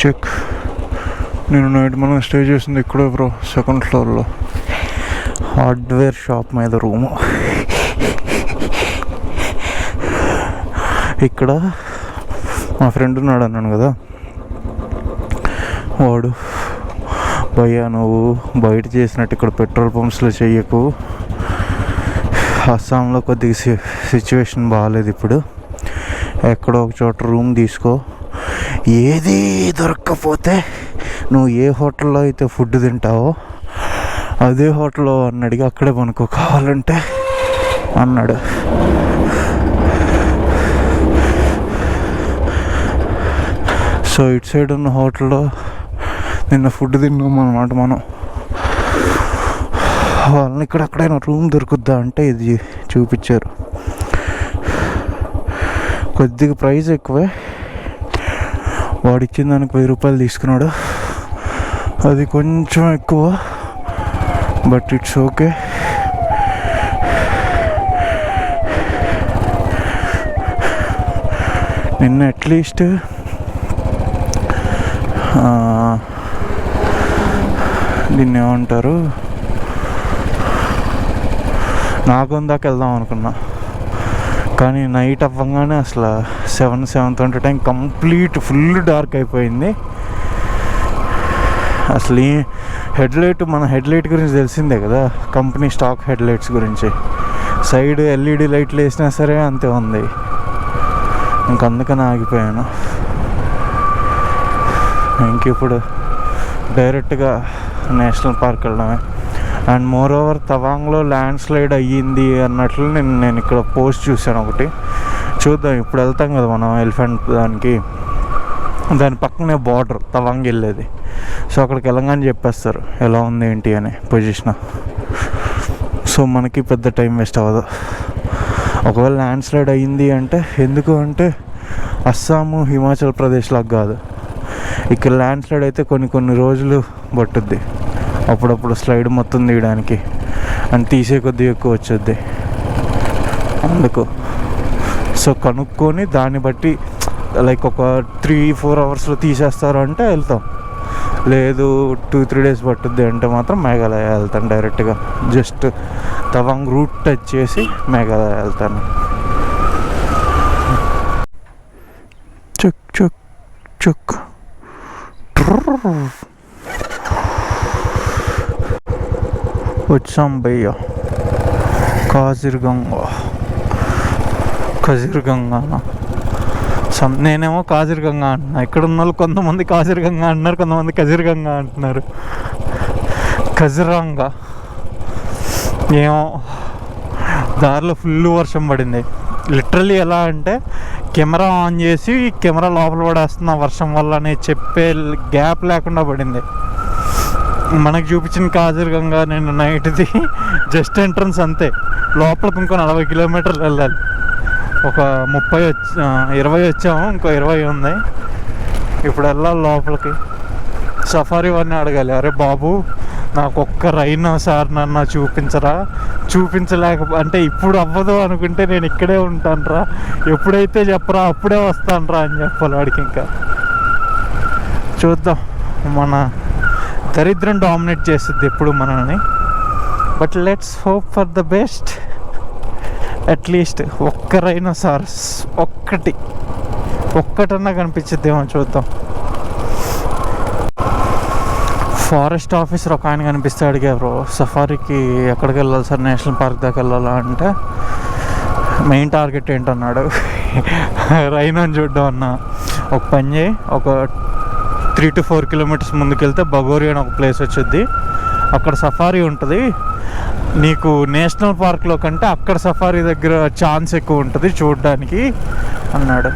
Check. నేను night మనం stay చేసింది ఇక్కడే బ్రో, సెకండ్ ఫ్లోర్లో హార్డ్వేర్ షాప్ మీద రూము. ఇక్కడ మా ఫ్రెండ్ ఉన్నాడు అన్నాను కదా, వాడు భయ్యా నువ్వు బయట చేసినట్టు ఇక్కడ పెట్రోల్ పంప్స్లో చెయ్యకు, అస్సాంలో కొద్దిగా సిచ్యువేషన్ బాగాలేదు ఇప్పుడు, ఎక్కడో ఒక చోట రూమ్ తీసుకో, ఏది దొరక్కపోతే నువ్వు ఏ హోటల్లో అయితే ఫుడ్ తింటావో అదే హోటల్లో అని అడిగి అక్కడే పనుకో కావాలంటే అన్నాడు. సో ఇటు సైడ్ ఉన్న హోటల్లో నిన్న ఫుడ్ తిన్నాం అన్నమాట మనం. వాళ్ళని ఇక్కడ అక్కడైనా రూమ్ దొరుకుద్దా అంటే ఇది చూపించారు. కొద్దిగా ప్రైస్ ఎక్కువే, వాడు ఇచ్చిన దానికి 1000 రూపాయలు తీసుకున్నాడు, అది కొంచెం ఎక్కువ, బట్ ఇట్స్ ఓకే. నిన్న అట్లీస్ట్ దీన్ని ఏమంటారు, నాగొందాకి వెళ్దాం అనుకున్నా, కానీ నైట్ అవ్వగానే అసలు 7:20 టైం కంప్లీట్ ఫుల్ డార్క్ అయిపోయింది. అసలు ఈ హెడ్లైట్, మన హెడ్లైట్ గురించి తెలిసిందే కదా, కంపెనీ స్టాక్ హెడ్లైట్స్ గురించి, సైడ్ ఎల్ఈడి లైట్లు వేసినా సరే అంతే ఉంది. అందుకని ఆగిపోయాను. ఇంక ఇప్పుడు డైరెక్ట్గా నేషనల్ పార్క్ వెళ్ళడమే. అండ్ మోర్ ఓవర్ తవాంగ్లో ల్యాండ్ స్లైడ్ అయ్యింది అన్నట్లు నేను ఇక్కడ పోస్ట్ చూశాను ఒకటి, చూద్దాం. ఇప్పుడు వెళ్తాం కదా మనం ఎలిఫెంట్ దానికి, దాని పక్కనే బార్డర్ తవాంగ్ వెళ్ళేది, సో అక్కడికి వెళ్ళగానే చెప్పేస్తారు ఎలా ఉంది ఏంటి అని పొజిషన్. సో మనకి పెద్ద టైం వేస్ట్ అవ్వదు. ఒకవేళ ల్యాండ్ స్లైడ్ అయ్యింది అంటే, ఎందుకు అంటే అస్సాము హిమాచల్ ప్రదేశ్ లాగా కాదు, ఇక్కడ ల్యాండ్ స్లైడ్ అయితే కొన్ని రోజులు పట్టుద్ది అప్పుడప్పుడు స్లైడ్ మొత్తం తీయడానికి, అండ్ తీసే కొద్దిగా ఎక్కువ వచ్చుద్ది అందుకు. సో కనుక్కొని దాన్ని బట్టి లైక్ ఒక 3-4 అవర్స్లో తీసేస్తారు అంటే వెళ్తాం, లేదు 2-3 డేస్ పట్టుద్ది అంటే మాత్రం మేఘాలయ వెళ్తాను డైరెక్ట్గా. జస్ట్ తవాంగ్ రూట్ టచ్ చేసి మేఘాలయ వెళ్తాను. Check check check. వచ్చాం భయ్యా కాజిర్గంగా. నేనేమో కాజిర్గంగా అంటున్నా, ఇక్కడ ఉన్న వాళ్ళు కొంతమంది కాజిర్గంగా అంటున్నారు, కొంతమంది కజిర్గంగా అంటున్నారు. కజిరంగా ఏమో. దారిలో ఫుల్ వర్షం పడింది, లిటరల్లీ ఎలా అంటే కెమెరా ఆన్ చేసి కెమెరా లోపల పడేస్తున్న వర్షం వల్ల అని చెప్పే గ్యాప్ లేకుండా పడింది. మనకు చూపించిన కాజిర్గంగా నేను నైట్ది జస్ట్ ఎంట్రన్స్ అంతే, లోపలికి ఇంకో 40 కిలోమీటర్లు వెళ్ళాలి. ఒక 20 వచ్చాము, ఇంకో 20 ఉంది. ఇప్పుడు వెళ్ళాలి లోపలికి. సఫారీ వారిని అడగాలి, అరే బాబు నాకు ఒక్క రైనా సార్ నన్ను చూపించలేక ఇప్పుడు అవ్వదు అనుకుంటే నేను ఇక్కడే ఉంటానురా, ఎప్పుడైతే చెప్పరా అప్పుడే వస్తానురా అని చెప్పాలి వాడికి. ఇంకా చూద్దాం, మన దరిద్రం డామినేట్ చేస్తుంది ఎప్పుడు మనల్ని, but let's hope for the best. At least ఒక్క రైనోసారస్ ఒక్కటన్నా కనిపించిద్దేమో చూద్దాం. ఫారెస్ట్ ఆఫీసర్ ఒక ఆయన కనిపిస్తే అడిగారు, సఫారీకి ఎక్కడికి వెళ్ళాలి సార్, నేషనల్ పార్క్ దాకా వెళ్ళాలా అంటే మెయిన్ టార్గెట్ ఏంటన్నాడు. రైనోని చూడ్డం అన్నా. ఒక పని చేయి, ఒక 3-4 కిలోమీటర్స్ ముందుకెళ్తే బగోరి అని ఒక ప్లేస్ వచ్చింది, అక్కడ సఫారీ ఉంటుంది, నీకు నేషనల్ పార్క్లో కంటే అక్కడ సఫారీ దగ్గర ఛాన్స్ ఎక్కువ ఉంటుంది చూడడానికి అన్నాడు.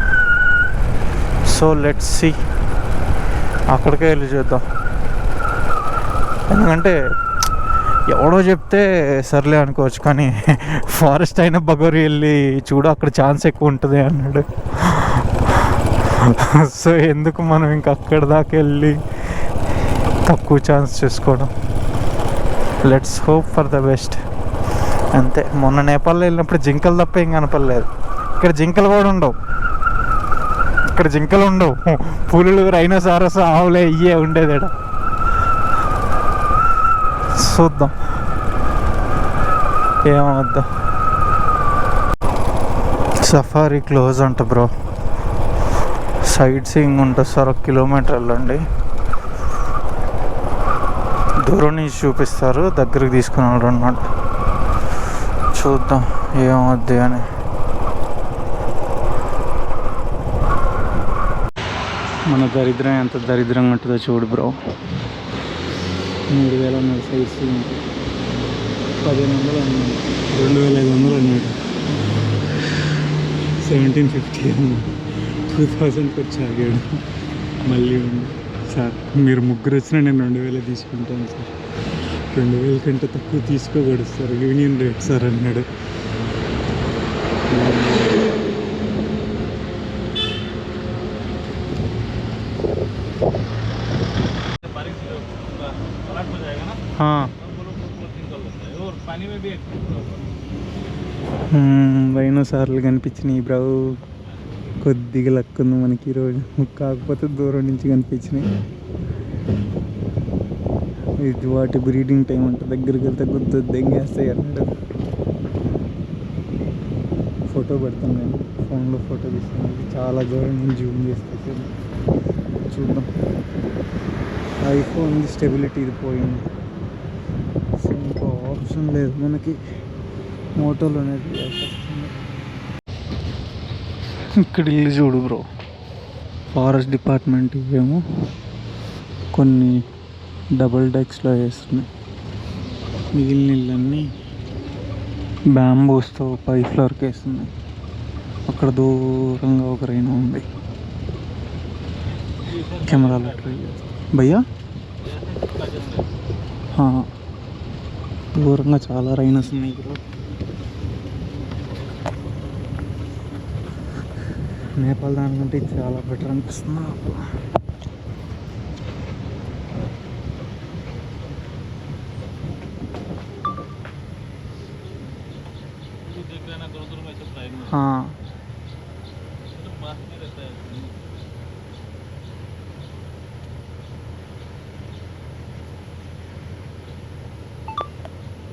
సో లెట్స్ సీ, అక్కడికే వెళ్ళి చూద్దాం. ఎందుకంటే ఎవడో చెప్తే సర్లే అనుకోవచ్చు, కానీ ఫారెస్ట్ అయినా బగోరి వెళ్ళి చూడు అక్కడ ఛాన్స్ ఎక్కువ ఉంటుంది అన్నాడు. సో ఎందుకు మనం ఇంక అక్కడ దాకా వెళ్ళి తక్కువ ఛాన్స్ చేసుకోవడం. Let's hope for the best అంతే. మొన్న నేపాల్లో వెళ్ళినప్పుడు జింకలు తప్ప ఏం కనపడలేదు, ఇక్కడ జింకలు కూడా ఉండవు. అక్కడ జింకలు ఉండవు, పులులు, రైనోసారస్, ఆవులే ఇయ్యే ఉండేది. చూద్దాం ఏమవుద్దాం. సఫారీ క్లోజ్ అంట బ్రో. సైట్ సీయింగ్ ఉంటుంది సార్, 1 కిలోమీటర్ వెళ్ళండి, దూరం నుంచి చూపిస్తారు, దగ్గరికి తీసుకుని వెళ్ళరు అన్నమాట. చూద్దాం ఏమవుద్ది అని. మన దరిద్రం ఎంత దరిద్రంగా ఉంటుందో చూడు బ్రో. 3000 అన్నాడు సైట్ సీయింగ్, 1500 అన్నాడు, 2500 అన్నాడు, 1750 అన్నాడు, 2000కి వచ్చి ఆగాడు. మళ్ళీ ఉంది సార్, మీరు ముగ్గురు వచ్చినా నేను 2000 తీసుకుంటాను సార్, 2000 కంటే తక్కువ తీసుకోకూడదు సార్, యూనియన్ రేట్ సార్ అన్నాడు. రైనోసార్లు కనిపించినాయి బ్రో, కొద్దిగా లక్ ఉంది మనకి ఈరోజు, కాకపోతే దూరం నుంచి కనిపించినాయి. ఇది వాటి బ్రీడింగ్ టైం అంట, దగ్గరికి వెళ్తే గుర్తు దెంగేస్తాయి అన్నాడు. ఫోటో పెడతాను నేను, ఫోన్లో ఫోటో తీస్తాను, చాలా దూరం నుంచి జూమ్ చేస్తే చూద్దాం. ఐఫోన్ స్టెబిలిటీ ఇది పోయింది, ఇంకో ఆప్షన్ లేదు మనకి, మోటోలో అనేది. ఇక్కడ ఇల్లు చూడు బ్రో, ఫారెస్ట్ డిపార్ట్మెంట్ ఏమో కొన్ని డబుల్ డెక్స్లో వేస్తున్నాయి, మిగిలిన ఇళ్ళన్నీ బ్యాంబూస్తో 5 ఫ్లోర్కి వేస్తున్నాయి. అక్కడ దూరంగా ఒక రైనా ఉంది, కెమెరాలో ట్రై భయ్యా. దూరంగా చాలా రైనస్ ఉన్నాయి బ్రో. నేపాల్ దానికంటే చాలా బెటర్ అనిపిస్తుంది నాకు.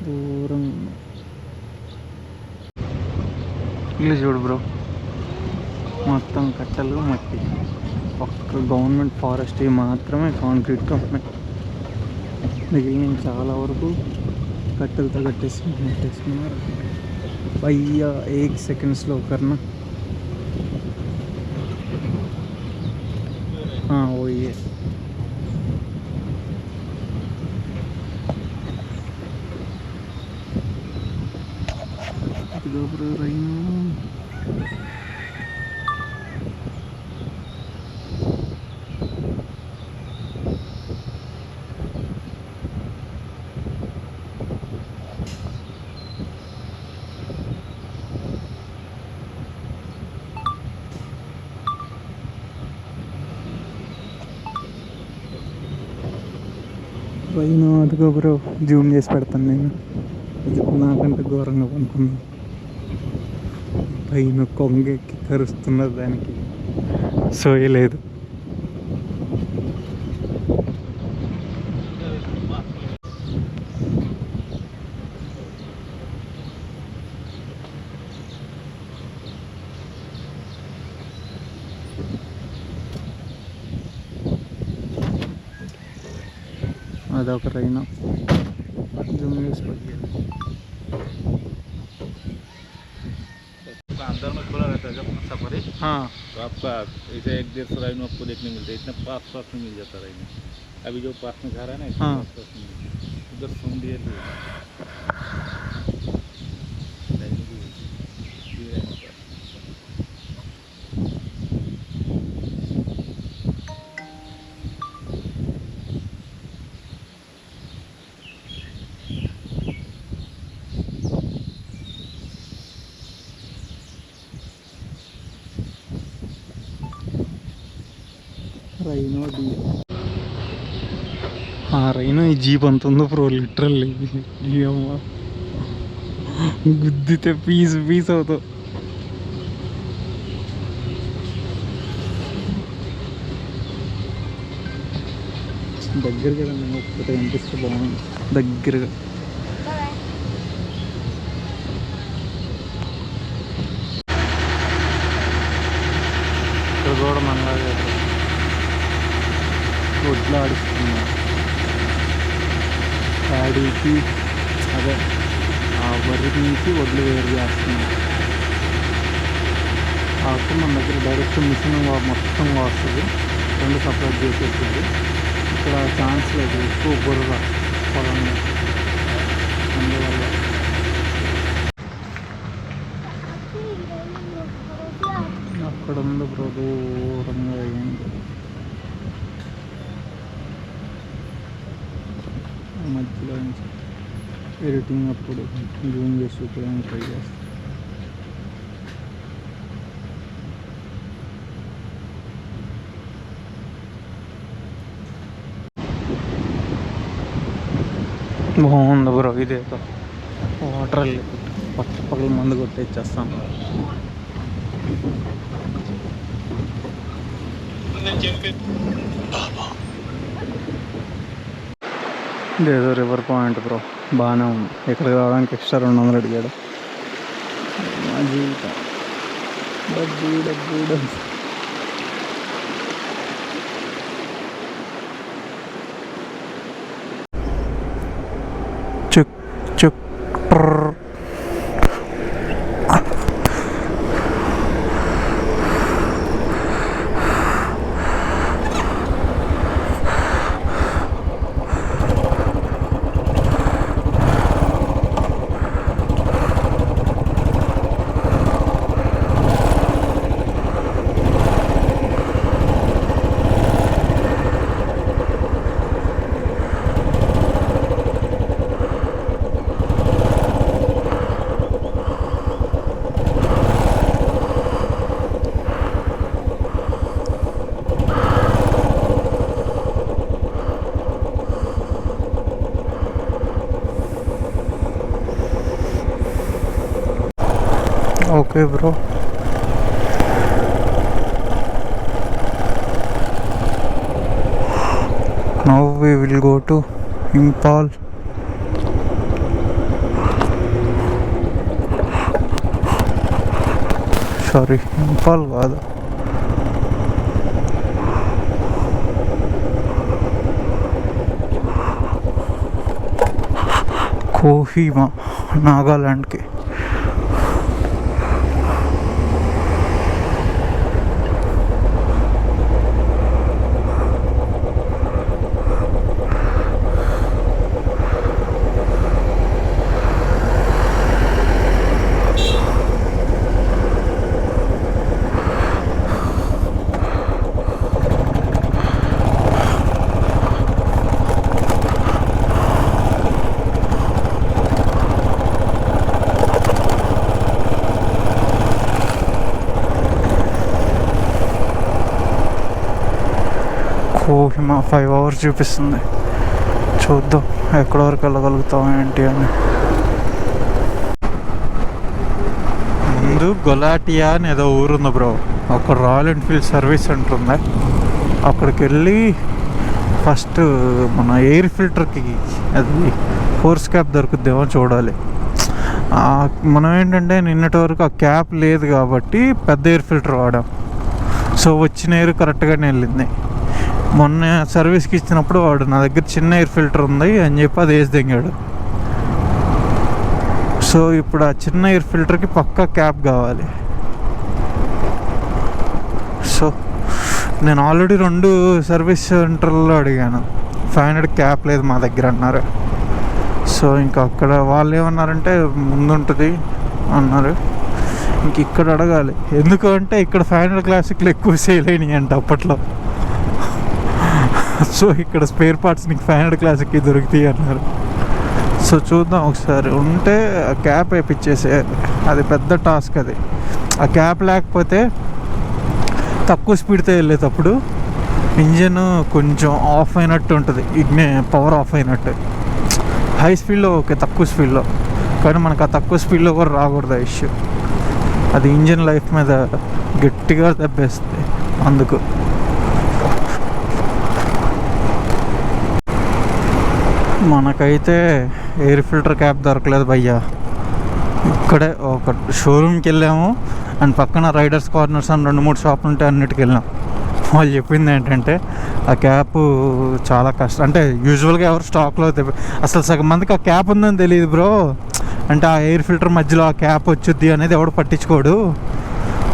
దూరం ఇల్లు చూడు బ్రో, మొత్తం కట్టలు మట్టి, ఒక్క గవర్నమెంట్ ఫారెస్ట్ మాత్రమే కాంక్రీట్గా ఉన్నాయి, మిగిలిన చాలా వరకు కట్టెలతో కట్టేసుకున్నారు. భయ్యా 1 సెకండ్స్లో కన్నా ఓయే. రైనా రైనా అదిగో బ్రో, జూమ్ చేసి పెడతాను నేను, నాకంటే ఘోరంగా పనుకున్నాను. పైన కొంగెక్కి కరుస్తున్నది, దానికి సోయలేదు. అదొక రైనా, జూమ్ చేసి పెట్టాను. अंदर में खुला रहता है जब सफारी, तो आपका ऐसे 1-1.5 राइनो आपको देखने मिलता है, इतना पास में मिल जाता राइनो। अभी जो पास में घर है ना, पास में उधर सुन दिए थे రైనో రైనో. ఈ జీప్ అంత ఉందో బ్రో, లిటరల్లీ అమ్మ గుద్దితే పీస్ అవుతావు. దగ్గరగా ఒక్కటి కనిపిస్తే బాగుంది, దగ్గరగా. ఇక్కడ కూడా మనలాగే ఒడ్లు ఆడిస్తున్నారు. ప్యాడీకి అదే ఆ వరి నుంచి ఒడ్లు వేరు చేస్తున్నారు. కాబట్టి మన దగ్గర డైరెక్ట్ మిషన్ మొత్తం వస్తుంది, రెండు సపరేట్ చేసేస్తుంది. ఇక్కడ ఛాన్స్ లేదు, ఎక్కువ బుర్ర పొలంలో, అందువల్ల. అక్కడ ఉంది బ్రో, దూరంగా అయ్యింది. మధ్యలో నుంచి ఎడిటింగ్ అప్పుడు జూమ్ చేసి చూపించడానికి ట్రై చేస్తాను. బాగుంది బ్రో, ఇదేదో వాటర్ వెళ్ళి పక్కల మందు కొట్టేచ్చేస్తాను. ఇదేదో రివర్ పాయింట్ బ్రో, బాగానే ఉంది. ఇక్కడికి రావడానికి ఎక్స్ట్రా 200 అడిగాడు. మా జీవితం డబ్బు డబ్బు డబ్బు. Check check Okay bro. Now we will go to Impal. Sorry, Impal కాదు. కోహిమా, నాగాలాండ్కి. కోహిమా 5 hours చూపిస్తుంది. చూద్దాం ఎక్కడి వరకు వెళ్ళగలుగుతాం ఏంటి అని. ముందు గొలాటియా అని ఏదో ఊరుంది బ్రో, అక్కడ రాయల్ ఎన్ఫీల్డ్ సర్వీస్ సెంటర్ ఉంది. అక్కడికి వెళ్ళి ఫస్ట్ మన ఎయిర్ ఫిల్టర్కి అది ఫోర్స్ క్యాప్ దొరుకుద్దేమో చూడాలి. మనం ఏంటంటే నిన్నటి వరకు ఆ క్యాప్ లేదు కాబట్టి పెద్ద ఎయిర్ ఫిల్టర్ వాడాం. సో వచ్చిన ఎయిర్ కరెక్ట్గానే వెళ్ళింది. మొన్న సర్వీస్కి ఇచ్చినప్పుడు వాడు నా దగ్గర చిన్న ఎయిర్ ఫిల్టర్ ఉంది అని చెప్పి అది వేసి దిగాడు. సో ఇప్పుడు ఆ చిన్న ఎయిర్ ఫిల్టర్కి పక్కా క్యాప్ కావాలి. సో నేను ఆల్రెడీ 2 సర్వీస్ సెంటర్లో అడిగాను, 500 క్యాప్ లేదు మా దగ్గర అన్నారు. సో ఇంకా అక్కడ వాళ్ళు ఏమన్నారంటే ముందుంటుంది అన్నారు. ఇంక ఇక్కడ అడగాలి, ఎందుకంటే ఇక్కడ 500 క్లాసిక్లు ఎక్కువ సేల్ అయినాయి అంట అప్పట్లో. సో ఇక్కడ స్పేర్ పార్ట్స్ నీకు 500 క్లాసిక్కి దొరుకుతాయి అన్నారు. సో చూద్దాం ఒకసారి, ఉంటే ఆ క్యాప్ వేయించేసే, అది పెద్ద టాస్క్. అది ఆ క్యాప్ లేకపోతే తక్కువ స్పీడ్తో వెళ్ళేటప్పుడు ఇంజన్ కొంచెం ఆఫ్ అయినట్టు ఉంటుంది, పవర్ ఆఫ్ అయినట్టు. హై స్పీడ్లో ఓకే, తక్కువ స్పీడ్లో కానీ మనకు ఆ తక్కువ స్పీడ్లో కూడా రాకూడదు ఆ ఇష్యూ. అది ఇంజన్ లైఫ్ మీద గట్టిగా దెబ్బేస్తుంది. అందుకు మనకైతే ఎయిర్ ఫిల్టర్ క్యాప్ దొరకలేదు భయ్యా. ఇక్కడే ఒక షోరూమ్కి వెళ్ళాము అండ్ పక్కన రైడర్స్ కార్నర్స్ అని 2-3 షాపులు ఉంటే అన్నిటికి వెళ్ళాం. వాళ్ళు చెప్పింది ఏంటంటే ఆ క్యాప్ చాలా కష్టం, అంటే యూజువల్గా ఎవరు స్టాక్లో అసలు సగం మందికి ఆ క్యాప్ ఉందని తెలియదు బ్రో. అంటే ఆ ఎయిర్ ఫిల్టర్ మధ్యలో ఆ క్యాప్ వచ్చుద్ది అనేది ఎవడు పట్టించుకోడు,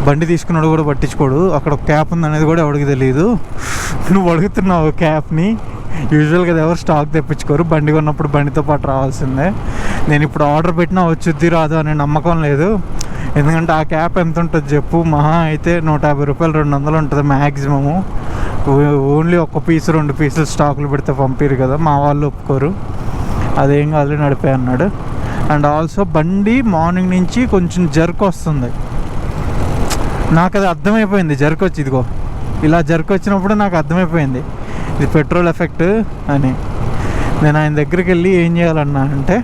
బండి తీసుకున్నాడు కూడా పట్టించుకోడు. అక్కడ ఒక క్యాప్ ఉందనేది కూడా ఎవడికి తెలియదు. నువ్వు అడుగుతున్నావు క్యాప్ని. యూజువల్గా ఎవరు స్టాక్ తెప్పించుకోరు, బండి కొన్నప్పుడు బండితో పాటు రావాల్సిందే. నేను ఇప్పుడు ఆర్డర్ పెట్టినా వచ్చుద్ది రాదు అనే నమ్మకం లేదు. ఎందుకంటే ఆ క్యాప్ ఎంత ఉంటుంది చెప్పు, మహా అయితే 150 రూపాయలు 200 ఉంటుంది మ్యాక్సిమము. ఓన్లీ ఒక పీసు 2 పీసులు స్టాకులు పెడితే పంపిరు కదా, మా వాళ్ళు ఒప్పుకోరు. అదేం కాదు నడిపే అన్నాడు. అండ్ ఆల్సో బండి మార్నింగ్ నుంచి కొంచెం జర్క్ వస్తుంది. నాకు అది అర్థమైపోయింది, జర్క్ వచ్చి ఇదిగో ఇలా జర్క్ వచ్చినప్పుడు నాకు అర్థమైపోయింది ఇది పెట్రోల్ ఎఫెక్ట్ అని. నేను ఆయన దగ్గరికి వెళ్ళి ఏం చేయాలన్నా అంటే,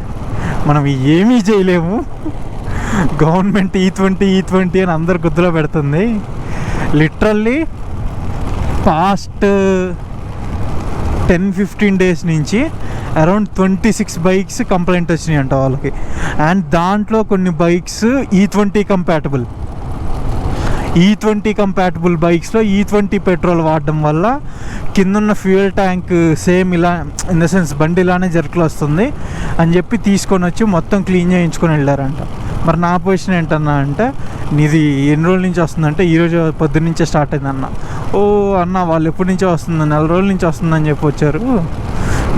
మనం ఏమీ చేయలేము, గవర్నమెంట్ E20 అని అందరు గుర్తులో పెడుతుంది. లిటరల్లీ పాస్ట్ 10-15 డేస్ నుంచి అరౌండ్ 26 బైక్స్ కంప్లైంట్ వచ్చినాయి అంట వాళ్ళకి. అండ్ దాంట్లో కొన్ని bikes E20 compatible. E20 compatible బైక్స్లో E20 పెట్రోల్ వాడడం వల్ల కిందున్న ఫ్యూయల్ ట్యాంక్ సేమ్ ఇలా, ఇన్ ద సెన్స్ బండి ఇలానే జర్కులు వస్తుంది అని చెప్పి తీసుకొని వచ్చి మొత్తం క్లీన్ చేయించుకొని వెళ్ళారంట. మరి నా పొజిషన్ ఏంటన్నా అంటే, నీది ఎన్ని రోజుల నుంచి వస్తుందంటే ఈరోజు పొద్దున్నుంచే స్టార్ట్ అయిందన్న. ఓ అన్న వాళ్ళు ఎప్పటి నుంచో వస్తుంది, 4 రోజుల నుంచి వస్తుందని చెప్పి వచ్చారు.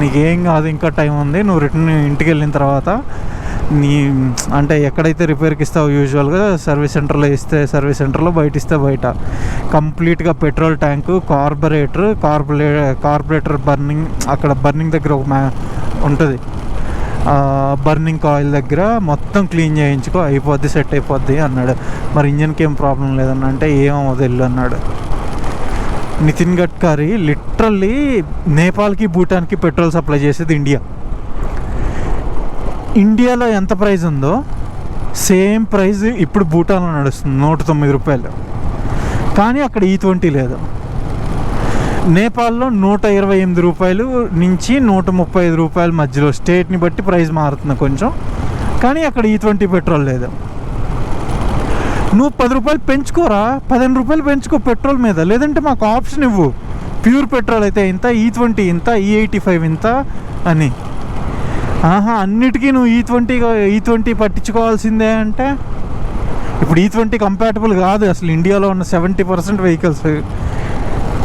నీకేం కాదు, ఇంకా టైం ఉంది, నువ్వు రిటర్న్ ఇంటికి వెళ్ళిన తర్వాత నీ అంటే ఎక్కడైతే రిపేర్కి ఇస్తావు యూజువల్గా సర్వీస్ సెంటర్లో ఇస్తే సర్వీస్ సెంటర్లో, బయట ఇస్తే బయట, కంప్లీట్గా పెట్రోల్ ట్యాంకు, కార్బొరేటర్ బర్నింగ్, అక్కడ బర్నింగ్ దగ్గర ఒక ఉంటుంది, బర్నింగ్ కాయిల్ దగ్గర మొత్తం క్లీన్ చేయించుకో, అయిపోద్ది, సెట్ అయిపోద్ది అన్నాడు. మరి ఇంజన్కి ఏం ప్రాబ్లం లేదన్న అంటే ఏమవుతుంది వెళ్ళు అన్నాడు. నితిన్ గడ్కరీ లిటరల్లీ నేపాల్కి భూటాన్కి పెట్రోల్ సప్లై చేసేది ఇండియా. ఇండియాలో ఎంత ప్రైస్ ఉందో సేమ్ ప్రైస్ ఇప్పుడు భూటాన్లో నడుస్తుంది, 109 రూపాయలు. కానీ అక్కడ E20 లేదు. నేపాల్లో 128 రూపాయలు నుంచి 135 రూపాయల మధ్యలో, స్టేట్ని బట్టి ప్రైస్ మారుతుంది కొంచెం. కానీ అక్కడ E20 పెట్రోల్ లేదు. నువ్వు 10 రూపాయలు పెంచుకోరా, 15 రూపాయలు పెంచుకో పెట్రోల్ మీద, లేదంటే మాకు ఆప్షన్ ఇవ్వు, ప్యూర్ పెట్రోల్ అయితే ఇంత, E20 ఇంత, E85 ఇంత అని. అన్నిటికీ నువ్వు E20 పట్టించుకోవాల్సిందే అంటే, ఇప్పుడు E20 కంపాటబుల్ కాదు అసలు ఇండియాలో ఉన్న 70% వెహికల్స్.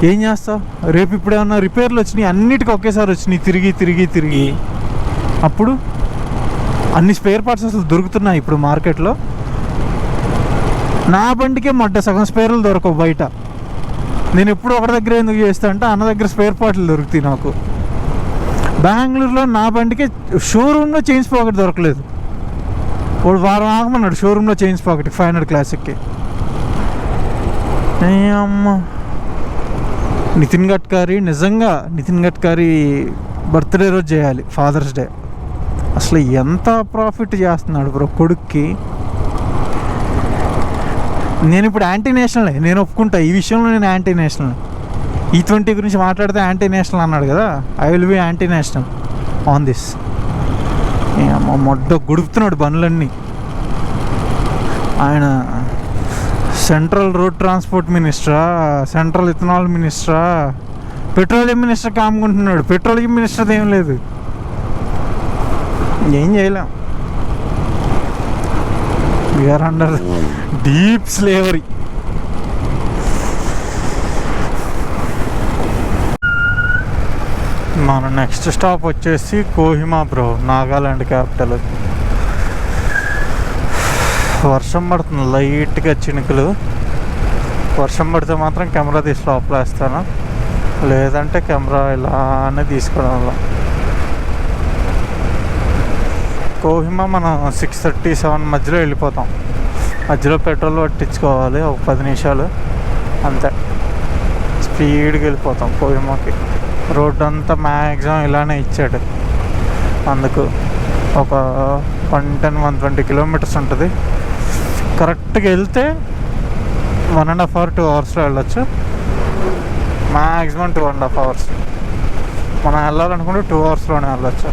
ఏం చేస్తావు? రేపు ఇప్పుడు ఏమన్నా రిపేర్లు వచ్చినాయి, అన్నిటికీ ఒకేసారి వచ్చినాయి, తిరిగి అప్పుడు అన్ని స్పేర్ పార్ట్స్ అసలు దొరుకుతున్నాయి ఇప్పుడు మార్కెట్లో. నా బండికే సగం స్పేర్లు దొరకవు బయట. నేను ఎప్పుడు ఒకటి దగ్గర ఎందుకు చేస్తా అంటే, అన్న దగ్గర స్పేర్ పార్ట్లు దొరుకుతాయి నాకు. బెంగళూరులో నా బండికి షోరూంలో చైన్స్ పాకెట్ దొరకలేదు. వాడు వారం ఆగమన్నాడు షోరూంలో చైన్స్ పాకెట్ 500 క్లాసిక్కి. అమ్మ నితిన్ గడ్కరీ బర్త్డే రోజు చేయాలి, ఫాదర్స్ డే. అసలు ఎంత ప్రాఫిట్ చేస్తున్నాడు బ్రో కొడుక్కి. నేను ఇప్పుడు యాంటీ నేషనలే, నేను ఒప్పుకుంటా ఈ విషయంలో, నేను యాంటీ నేషనల్. E20 గురించి మాట్లాడితే యాంటీ నేషనల్ అన్నాడు కదా, I will be anti national on this. మొడ్డ గుడుపుతున్నాడు బండ్లన్నీ. ఆయన సెంట్రల్ రోడ్ ట్రాన్స్పోర్ట్ మినిస్టరా, సెంట్రల్ ఇథనాల్ మినిస్టరా, పెట్రోలియం మినిస్టర్ కాముకుంటున్నాడు. పెట్రోలియం మినిస్టర్ ఏం లేదు, ఏం చేయలేం. We are under deep slavery. మన నెక్స్ట్ స్టాప్ వచ్చేసి కోహిమా బ్రో, నాగాలాండ్ క్యాపిటల్. వర్షం పడుతుంది, లైట్గా చినుకులు. వర్షం పడితే మాత్రం కెమెరా తీసి లోపల వేస్తాను, లేదంటే కెమెరా ఇలానే తీసుకోవడంలో. కోహిమా మనం 6:37 మధ్యలో వెళ్ళిపోతాం. మధ్యలో పెట్రోల్ పట్టించుకోవాలి ఒక 10 నిమిషాలు అంతే. స్పీడ్గా వెళ్ళిపోతాం కోహిమాకి. రోడ్డు అంతా మ్యాక్సిమం ఇలానే ఇచ్చాడు, అందుకు ఒక 110-120 కిలోమీటర్స్ ఉంటుంది. కరెక్ట్గా వెళ్తే 1.5 hour 2 hours వెళ్ళొచ్చు, మ్యాక్సిమం 2.5 hours. మనం వెళ్ళాలనుకుంటే 2 అవర్స్లోనే వెళ్ళొచ్చు.